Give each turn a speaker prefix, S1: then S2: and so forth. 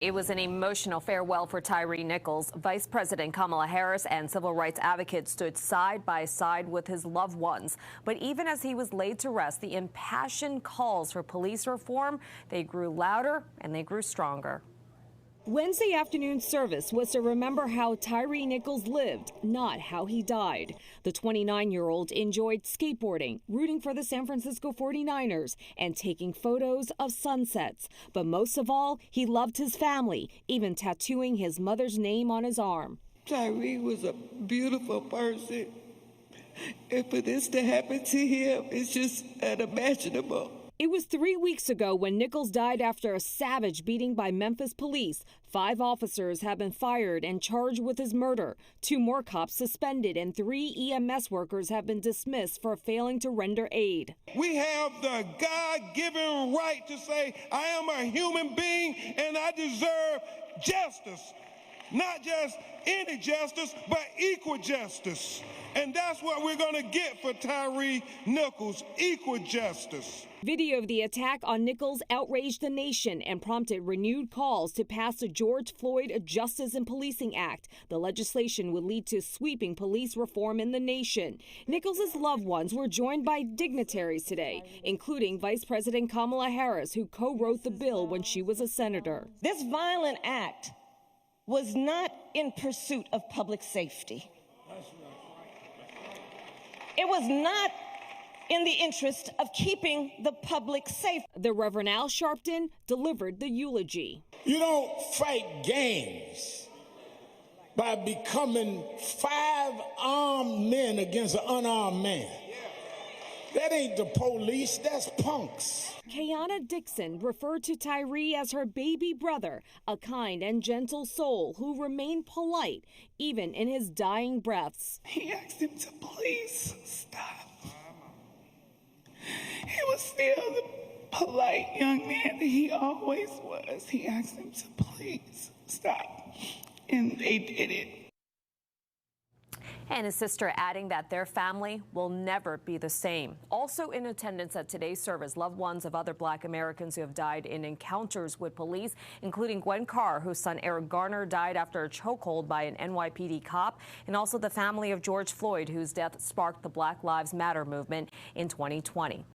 S1: It was an emotional farewell for Tyre Nichols. Vice President Kamala Harris and civil rights advocates stood side by side with his loved ones. But even as he was laid to rest, the impassioned calls for police reform, they grew louder and they grew stronger.
S2: Wednesday afternoon service was to remember how Tyre Nichols lived, not how he died. The 29-year-old enjoyed skateboarding, rooting for the San Francisco 49ers, and taking photos of sunsets. But most of all, he loved his family, even tattooing his mother's name on his arm.
S3: Tyre was a beautiful person, and for this to happen to him is just unimaginable.
S2: It was 3 weeks ago when Nichols died after a savage beating by Memphis police. 5 officers have been fired and charged with his murder. 2 more cops suspended and 3 EMS workers have been dismissed for failing to render aid.
S4: We have the God-given right to say, I am a human being and I deserve justice. Not just any justice, but equal justice. And that's what we're going to get for Tyre Nichols, equal justice.
S2: Video of the attack on Nichols outraged the nation and prompted renewed calls to pass the George Floyd Justice and Policing Act. The legislation would lead to sweeping police reform in the nation. Nichols' loved ones were joined by dignitaries today, including Vice President Kamala Harris, who co-wrote the bill when she was a senator.
S5: This violent act was not in pursuit of public safety. It was not in the interest of keeping the public safe.
S2: The Reverend Al Sharpton delivered the eulogy.
S6: You don't fight gangs by becoming 5 armed men against an unarmed man. That ain't the police, that's punks.
S2: Kayana Dixon referred to Tyre as her baby brother, a kind and gentle soul who remained polite even in his dying breaths.
S3: He asked him to please stop. He was still the polite young man that he always was. He asked him to please stop, and they did it.
S1: And his sister adding that their family will never be the same. Also in attendance at today's service, loved ones of other Black Americans who have died in encounters with police, including Gwen Carr, whose son Eric Garner died after a chokehold by an NYPD cop, and also the family of George Floyd, whose death sparked the Black Lives Matter movement in 2020.